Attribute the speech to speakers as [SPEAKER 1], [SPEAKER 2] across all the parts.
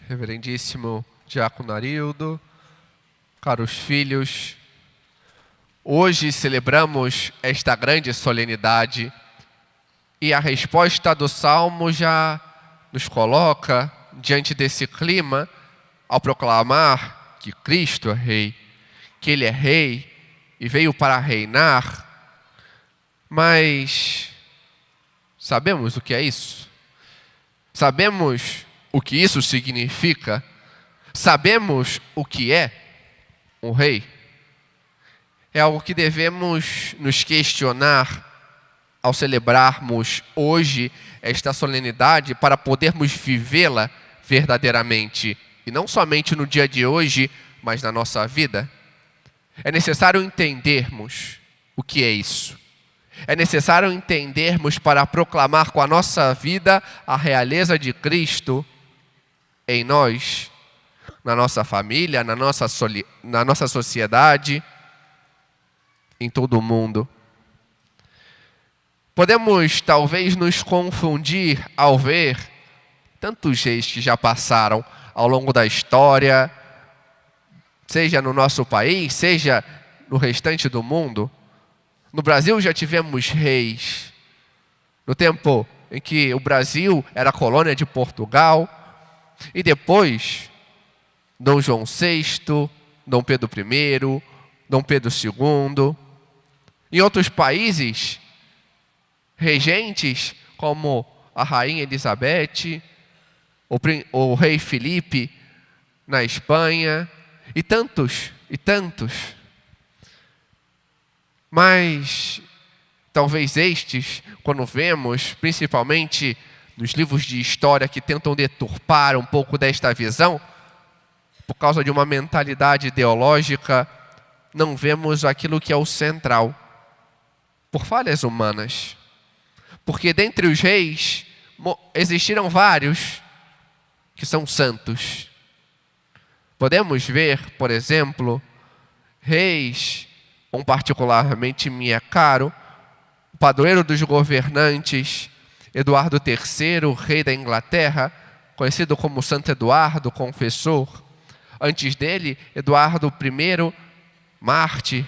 [SPEAKER 1] Reverendíssimo Diácono Arildo, caros filhos, hoje celebramos esta grande solenidade e a resposta do Salmo já nos coloca diante desse clima ao proclamar que Cristo é Rei, que Ele é Rei e veio para reinar. Mas sabemos o que é isso? Sabemos o que isso significa? Sabemos o que é um rei? É algo que devemos nos questionar ao celebrarmos hoje esta solenidade para podermos vivê-la verdadeiramente. E não somente no dia de hoje, mas na nossa vida. É necessário entendermos o que é isso. É necessário entendermos para proclamar com a nossa vida a realeza de Cristo em nós, na nossa família, na nossa sociedade, em todo o mundo. Podemos talvez nos confundir ao ver tantos reis que já passaram ao longo da história, seja no nosso país, seja no restante do mundo. No Brasil já tivemos reis. No tempo em que o Brasil era colônia de Portugal. E depois, Dom João VI, Dom Pedro I, Dom Pedro II. Em outros países, regentes como a Rainha Elizabeth, o Rei Felipe na Espanha, e tantos, e tantos. Mas talvez estes, quando vemos, principalmente nos livros de história que tentam deturpar um pouco desta visão, por causa de uma mentalidade ideológica, não vemos aquilo que é o central, por falhas humanas. Porque dentre os reis, existiram vários que são santos. Podemos ver, por exemplo, reis, um particularmente me é caro, o padroeiro dos governantes, Eduardo III, rei da Inglaterra, conhecido como Santo Eduardo, confessor. Antes dele, Eduardo I, mártir.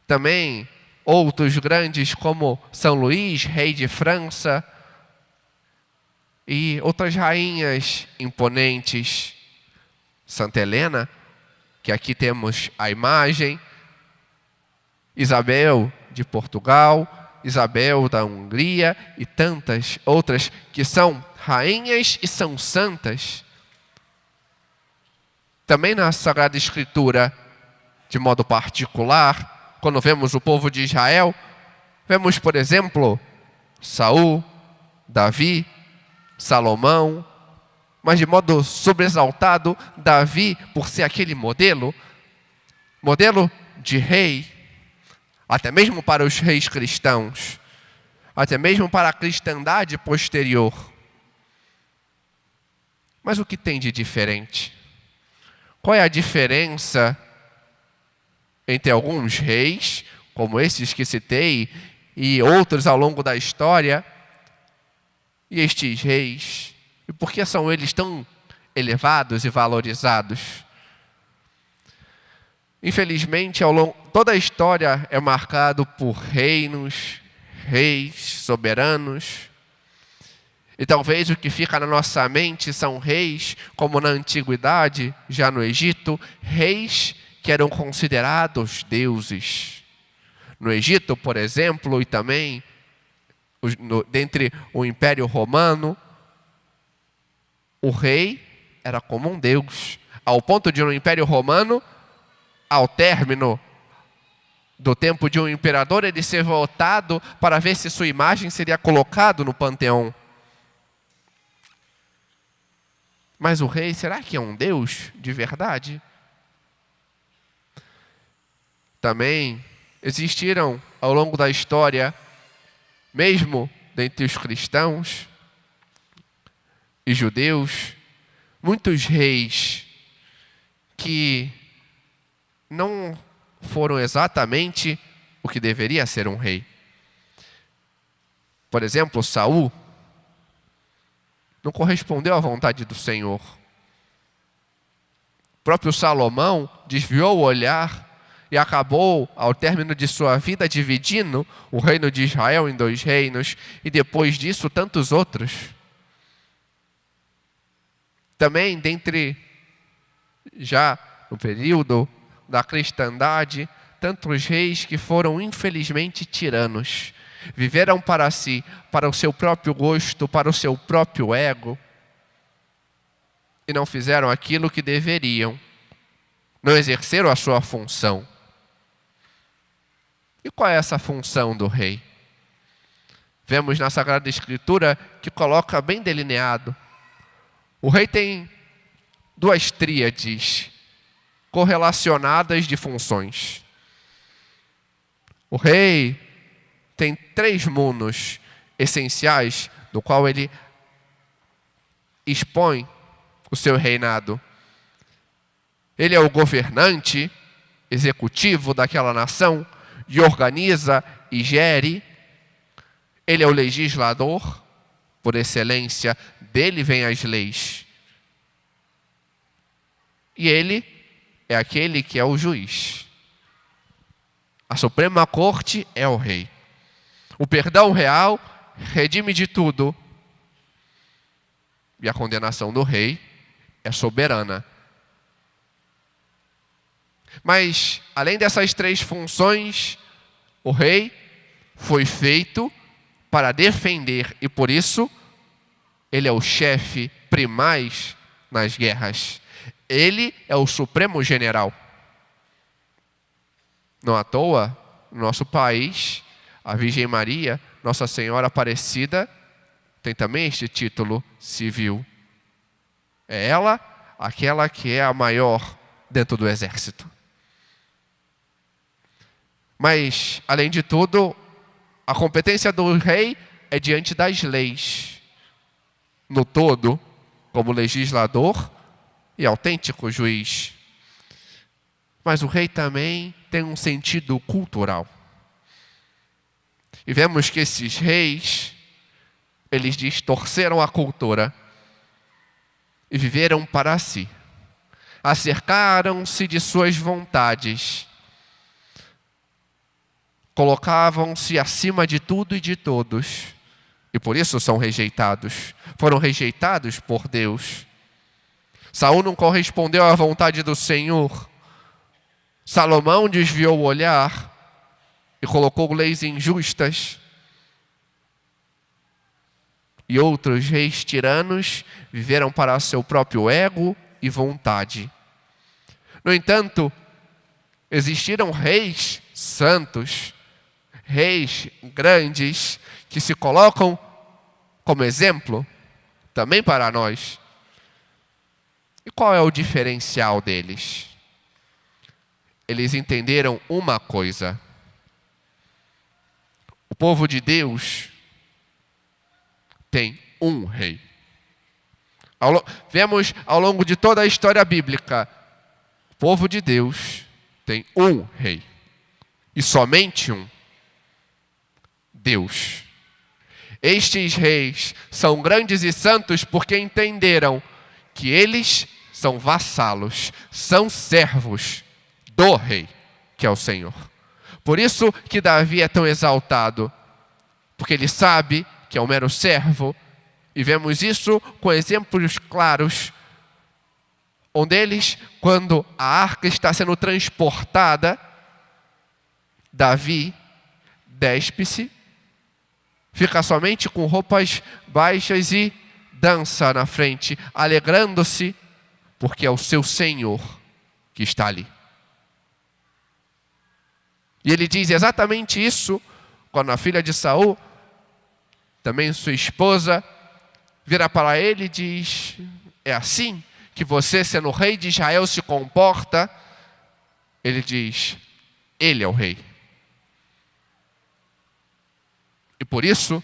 [SPEAKER 1] Também outros grandes como São Luís, rei de França, e outras rainhas imponentes. Santa Helena, que aqui temos a imagem, Isabel de Portugal, Isabel da Hungria e tantas outras que são rainhas e são santas. Também na Sagrada Escritura, de modo particular, quando vemos o povo de Israel, vemos, por exemplo, Saul, Davi, Salomão, mas de modo sobressaltado, Davi, por ser aquele modelo de rei, até mesmo para os reis cristãos, até mesmo para a cristandade posterior. Mas o que tem de diferente? Qual é a diferença entre alguns reis, como esses que citei, e outros ao longo da história, e estes reis? E por que são eles tão elevados e valorizados? Infelizmente, toda a história é marcada por reinos, reis, soberanos. E talvez o que fica na nossa mente são reis, como na antiguidade, já no Egito, reis que eram considerados deuses. No Egito, por exemplo, e também dentre o Império Romano, o rei era como um deus, ao ponto de no Império Romano, ao término do tempo de um imperador, ele ser votado para ver se sua imagem seria colocada no panteão. Mas o rei, será que é um deus de verdade? Também existiram, ao longo da história, mesmo dentre os cristãos e judeus, muitos reis que não foram exatamente o que deveria ser um rei. Por exemplo, Saul não correspondeu à vontade do Senhor. O próprio Salomão desviou o olhar e acabou, ao término de sua vida, dividindo o reino de Israel em 2 reinos, e depois disso tantos outros. Também, dentre, já no período da cristandade, tantos reis que foram infelizmente tiranos, viveram para si, para o seu próprio gosto, para o seu próprio ego, e não fizeram aquilo que deveriam, não exerceram a sua função. E qual é essa função do rei? Vemos na Sagrada Escritura que coloca bem delineado. O rei tem 2 tríades correlacionadas de funções. O rei tem 3 munos essenciais, no qual ele expõe o seu reinado. Ele é o governante executivo daquela nação, e organiza e gere. Ele é o legislador, por excelência, dele vêm as leis. E ele é aquele que é o juiz. A Suprema Corte é o rei. O perdão real redime de tudo. E a condenação do rei é soberana. Mas, além dessas 3 funções, o rei foi feito para defender, e por isso, ele é o chefe primaz nas guerras. Ele é o supremo general. Não à toa, no nosso país, a Virgem Maria, Nossa Senhora Aparecida, tem também este título civil. É ela aquela que é a maior dentro do exército. Mas, além de tudo, a competência do rei é diante das leis. No todo, como legislador e autêntico juiz. Mas o rei também tem um sentido cultural. E vemos que esses reis, eles distorceram a cultura e viveram para si. Acercaram-se de suas vontades. Colocavam-se acima de tudo e de todos. E por isso são rejeitados. Foram rejeitados por Deus. Saul não correspondeu à vontade do Senhor. Salomão desviou o olhar e colocou leis injustas. E outros reis tiranos viveram para seu próprio ego e vontade. No entanto, existiram reis santos, reis grandes, que se colocam como exemplo também para nós. E qual é o diferencial deles? Eles entenderam uma coisa. O povo de Deus tem um rei. Vemos ao longo de toda a história bíblica, o povo de Deus tem um rei. E somente um. Deus. Estes reis são grandes e santos porque entenderam que eles são vassalos, são servos do rei, que é o Senhor. Por isso que Davi é tão exaltado, porque ele sabe que é um mero servo, e vemos isso com exemplos claros, onde eles, quando a arca está sendo transportada, Davi despe-se, fica somente com roupas baixas e dança na frente, alegrando-se, porque é o seu Senhor que está ali. E ele diz exatamente isso quando a filha de Saul, também sua esposa, vira para ele e diz: é assim que você, sendo rei de Israel, se comporta? Ele diz: ele é o rei. E por isso,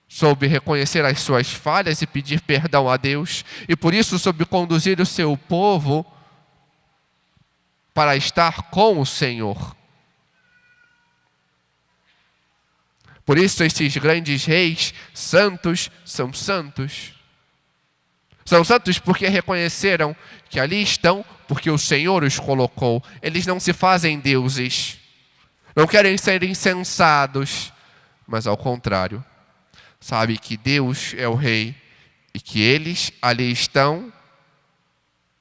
[SPEAKER 1] soube reconhecer as suas falhas e pedir perdão a Deus. E por isso soube conduzir o seu povo para estar com o Senhor. Por isso esses grandes reis santos são santos. São santos porque reconheceram que ali estão porque o Senhor os colocou. Eles não se fazem deuses, não querem ser insensados, mas ao contrário, sabe que Deus é o Rei e que eles ali estão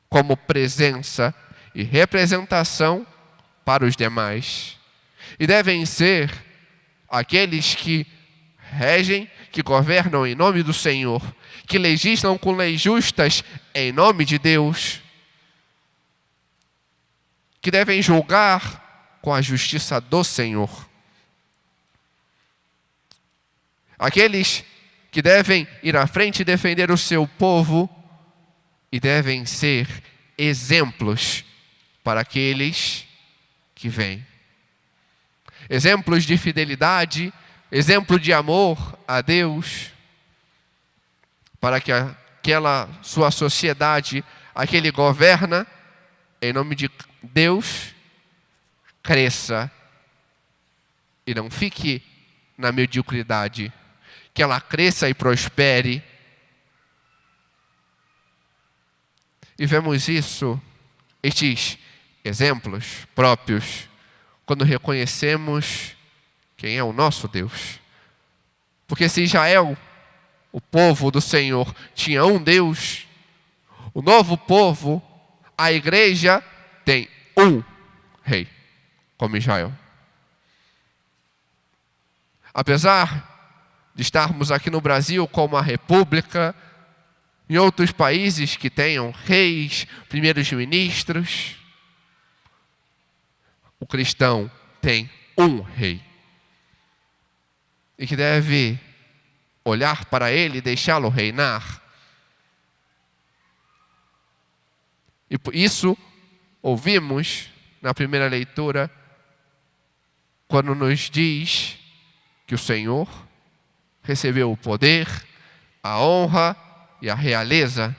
[SPEAKER 1] como presença e representação para os demais. E devem ser aqueles que regem, que governam em nome do Senhor, que legislam com leis justas em nome de Deus, que devem julgar com a justiça do Senhor. Aqueles que devem ir à frente e defender o seu povo e devem ser exemplos para aqueles que vêm. Exemplos de fidelidade, exemplo de amor a Deus, para que aquela sua sociedade, a que ele governa, em nome de Deus, cresça e não fique na mediocridade, que ela cresça e prospere. E vemos isso, estes exemplos próprios, quando reconhecemos quem é o nosso Deus. Porque se Israel, o povo do Senhor, tinha um Deus, o novo povo, a igreja, tem um rei, como Israel. Apesar de estarmos aqui no Brasil como uma república, em outros países que tenham reis, primeiros ministros, o cristão tem um rei. E que deve olhar para ele e deixá-lo reinar. E por isso ouvimos na primeira leitura, quando nos diz que o Senhor recebeu o poder, a honra e a realeza.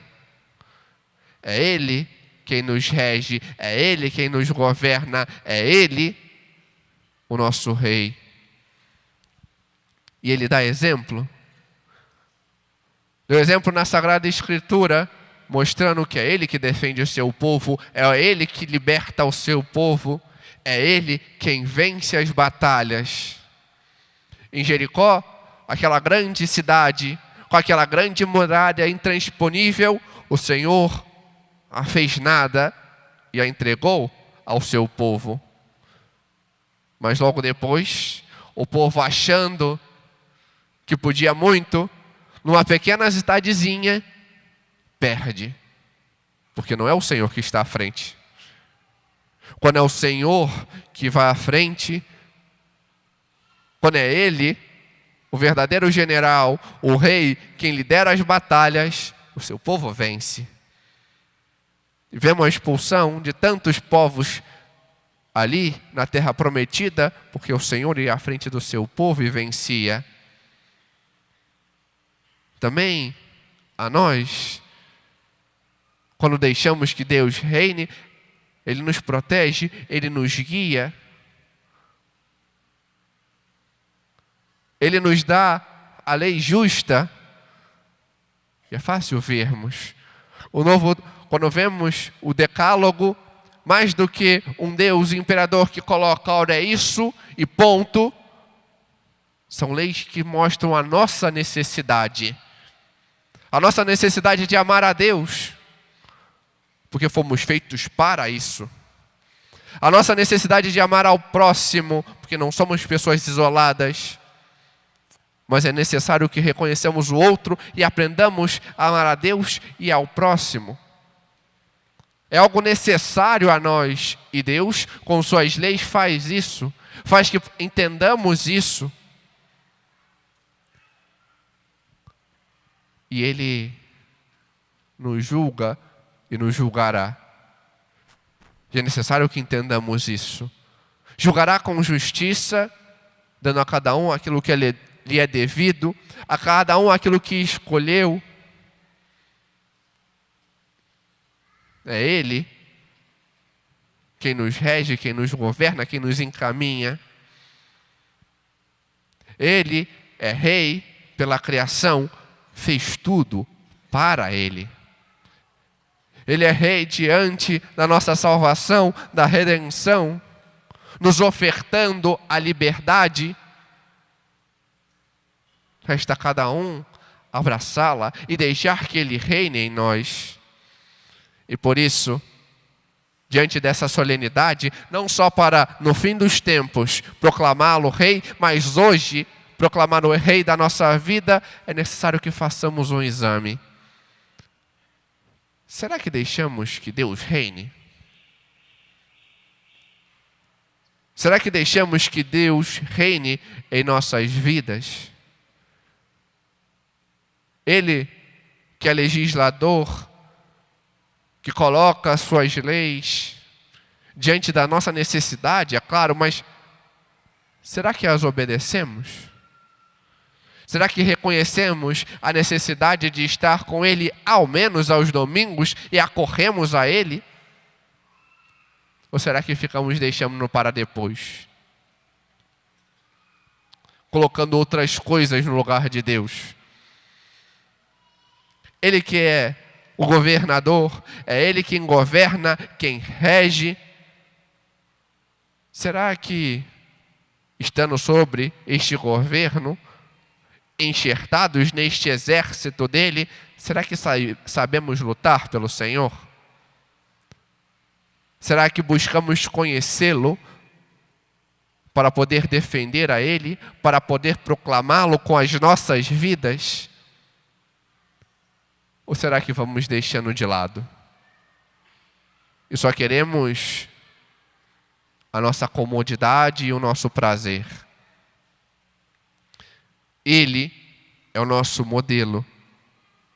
[SPEAKER 1] É Ele quem nos rege, é Ele quem nos governa, é Ele o nosso Rei. E Ele dá exemplo. Deu exemplo na Sagrada Escritura, mostrando que é Ele que defende o seu povo, é Ele que liberta o seu povo, é Ele quem vence as batalhas. Em Jericó, aquela grande cidade, com aquela grande muralha intransponível, o Senhor a fez nada e a entregou ao seu povo. Mas logo depois, o povo achando que podia muito, numa pequena cidadezinha, perde. Porque não é o Senhor que está à frente. Quando é o Senhor que vai à frente, quando é Ele, o verdadeiro general, o rei, quem lidera as batalhas, o seu povo vence. E vemos a expulsão de tantos povos ali na terra prometida, porque o Senhor ia à frente do seu povo e vencia. Também a nós, quando deixamos que Deus reine, Ele nos protege, Ele nos guia. Ele nos dá a lei justa. E é fácil vermos. Quando vemos o decálogo, mais do que um Deus imperador que coloca, olha, é isso e ponto, são leis que mostram a nossa necessidade. A nossa necessidade de amar a Deus, porque fomos feitos para isso. A nossa necessidade de amar ao próximo, porque não somos pessoas isoladas. Mas é necessário que reconheçamos o outro e aprendamos a amar a Deus e ao próximo. É algo necessário a nós. E Deus, com suas leis, faz isso. Faz que entendamos isso. E Ele nos julga e nos julgará. E é necessário que entendamos isso. Julgará com justiça, dando a cada um aquilo que lhe é devido, a cada um aquilo que escolheu. É Ele quem nos rege, quem nos governa, quem nos encaminha. Ele é Rei pela criação, fez tudo para Ele. Ele é rei diante da nossa salvação, da redenção, nos ofertando a liberdade. Resta a cada um abraçá-la e deixar que Ele reine em nós. E por isso, diante dessa solenidade, não só para, no fim dos tempos, proclamá-lo rei, mas hoje, proclamar o rei da nossa vida, é necessário que façamos um exame. Será que deixamos que Deus reine? Será que deixamos que Deus reine em nossas vidas? Ele, que é legislador, que coloca as suas leis diante da nossa necessidade, é claro, mas será que as obedecemos? Será que reconhecemos a necessidade de estar com Ele ao menos aos domingos e acorremos a Ele? Ou será que ficamos deixando-no para depois? Colocando outras coisas no lugar de Deus. Ele que é o governador, é Ele quem governa, quem rege. Será que, estando sobre este governo, enxertados neste exército dele, será que sabemos lutar pelo Senhor? Será que buscamos conhecê-lo para poder defender a Ele, para poder proclamá-lo com as nossas vidas? Ou será que vamos deixando de lado? E só queremos a nossa comodidade e o nosso prazer. Ele é o nosso modelo.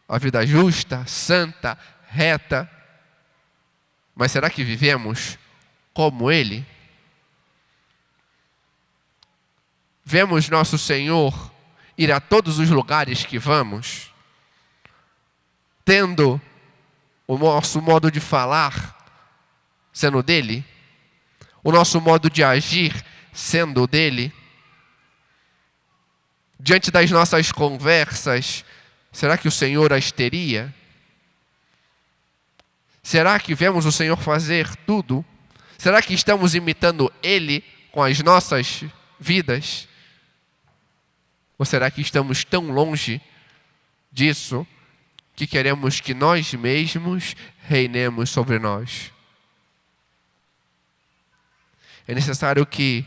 [SPEAKER 1] A vida justa, santa, reta. Mas será que vivemos como Ele? Vemos nosso Senhor ir a todos os lugares que vamos, tendo o nosso modo de falar sendo dele, o nosso modo de agir sendo dele. Diante das nossas conversas, será que o Senhor as teria? Será que vemos o Senhor fazer tudo? Será que estamos imitando Ele com as nossas vidas? Ou será que estamos tão longe disso que queremos que nós mesmos reinemos sobre nós? É necessário que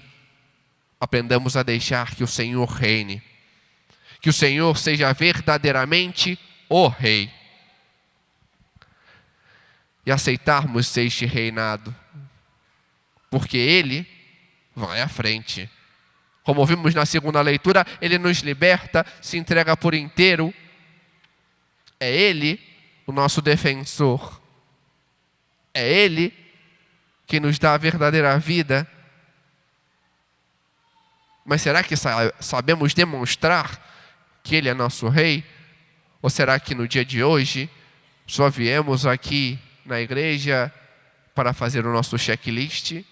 [SPEAKER 1] aprendamos a deixar que o Senhor reine. Que o Senhor seja verdadeiramente o Rei. E aceitarmos este reinado. Porque Ele vai à frente. Como vimos na segunda leitura, Ele nos liberta, se entrega por inteiro. É Ele o nosso defensor. É Ele que nos dá a verdadeira vida. Mas será que sabemos demonstrar que Ele é nosso Rei? Ou será que no dia de hoje só viemos aqui na igreja para fazer o nosso checklist,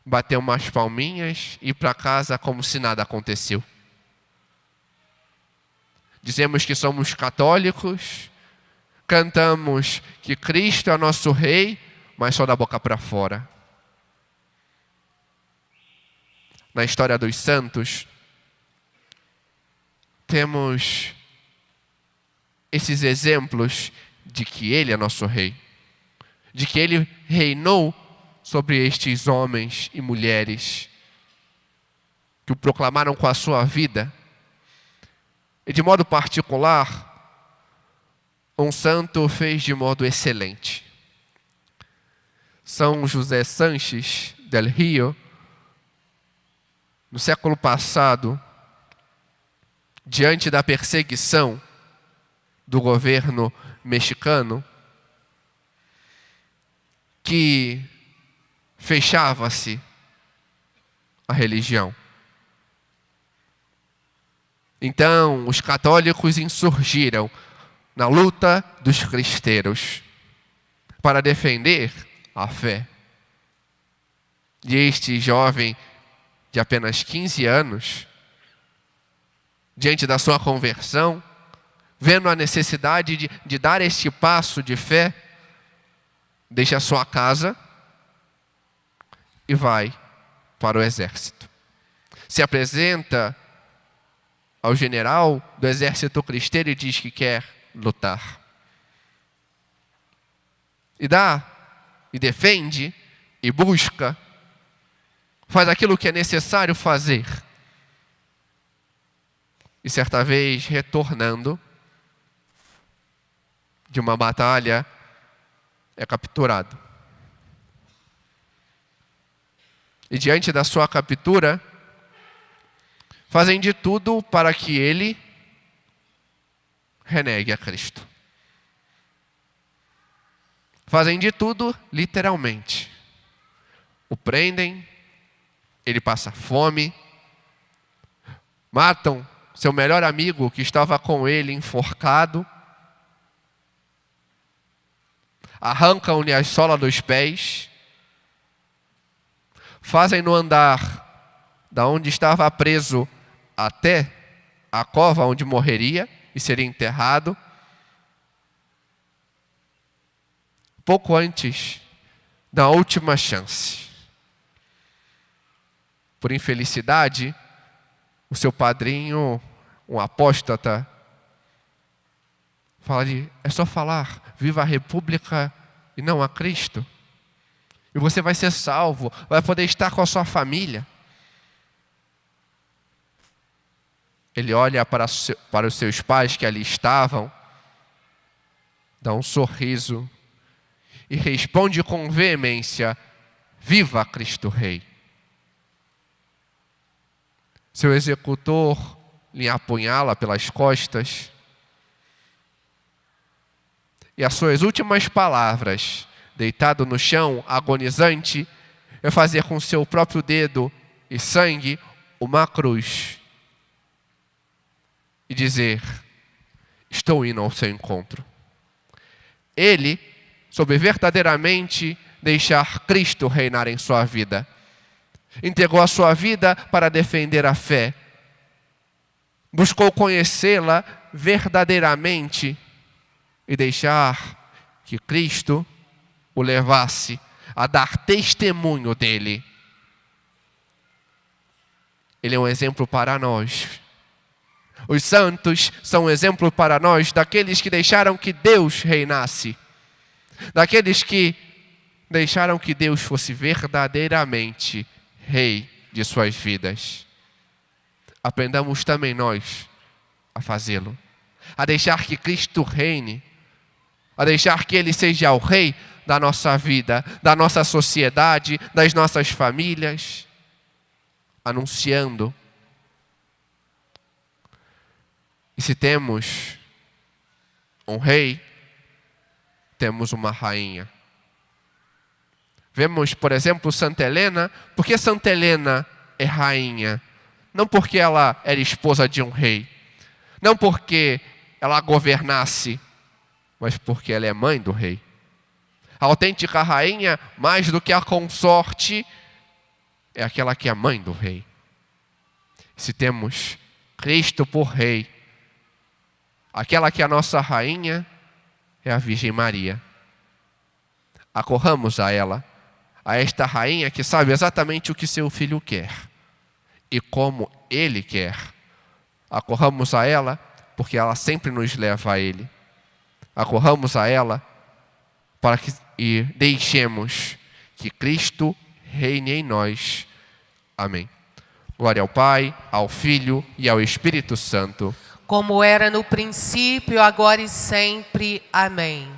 [SPEAKER 1] bater umas palminhas e ir para casa como se nada aconteceu? Dizemos que somos católicos, cantamos que Cristo é nosso Rei, mas só da boca para fora. Na história dos santos, temos esses exemplos de que Ele é nosso Rei, de que Ele reinou sobre estes homens e mulheres que o proclamaram com a sua vida. E de modo particular, um santo fez de modo excelente. São José Sanches del Rio, no século passado, diante da perseguição do governo mexicano, que fechava-se a religião. Então, os católicos insurgiram na luta dos cristeiros para defender a fé. E este jovem de apenas 15 anos, diante da sua conversão, vendo a necessidade de dar este passo de fé, deixa a sua casa e vai para o exército. Se apresenta ao general do exército cristão e diz que quer lutar. E dá, e defende, e busca, faz aquilo que é necessário fazer. E certa vez, retornando de uma batalha, é capturado. E diante da sua captura, fazem de tudo para que ele renegue a Cristo. Fazem de tudo, literalmente. O prendem, ele passa fome, matam seu melhor amigo que estava com ele enforcado, arrancam-lhe a sola dos pés, fazem-no andar da onde estava preso até a cova onde morreria e seria enterrado. Pouco antes da última chance. Por infelicidade, o seu padrinho, um apóstata, fala-lhe: é só falar, viva a República e não a Cristo. E você vai ser salvo, vai poder estar com a sua família. Ele olha para os seus pais que ali estavam, dá um sorriso e responde com veemência: viva Cristo Rei. Seu executor lhe apunhala pelas costas e as suas últimas palavras, deitado no chão, agonizante, é fazer com seu próprio dedo e sangue uma cruz e dizer: estou indo ao seu encontro. Ele soube verdadeiramente deixar Cristo reinar em sua vida. Entregou a sua vida para defender a fé. Buscou conhecê-la verdadeiramente e deixar que Cristo o levasse a dar testemunho dele. Ele é um exemplo para nós. Os santos são um exemplo para nós daqueles que deixaram que Deus reinasse. Daqueles que deixaram que Deus fosse verdadeiramente Rei de suas vidas. Aprendamos também nós a fazê-lo. A deixar que Cristo reine. A deixar que Ele seja o Rei da nossa vida, da nossa sociedade, das nossas famílias. Anunciando. E se temos um rei, temos uma rainha. Vemos, por exemplo, Santa Helena. Por que Santa Helena é rainha? Não porque ela era esposa de um rei. Não porque ela governasse, mas porque ela é mãe do rei. A autêntica rainha, mais do que a consorte, é aquela que é mãe do rei. Se temos Cristo por rei, aquela que é a nossa rainha é a Virgem Maria. Acorramos a ela, a esta rainha que sabe exatamente o que seu filho quer e como ele quer. Acorramos a ela porque ela sempre nos leva a ele. Acorramos a ela para que e deixemos que Cristo reine em nós. Amém. Glória ao Pai, ao Filho e ao Espírito Santo.
[SPEAKER 2] Como era no princípio, agora e sempre. Amém.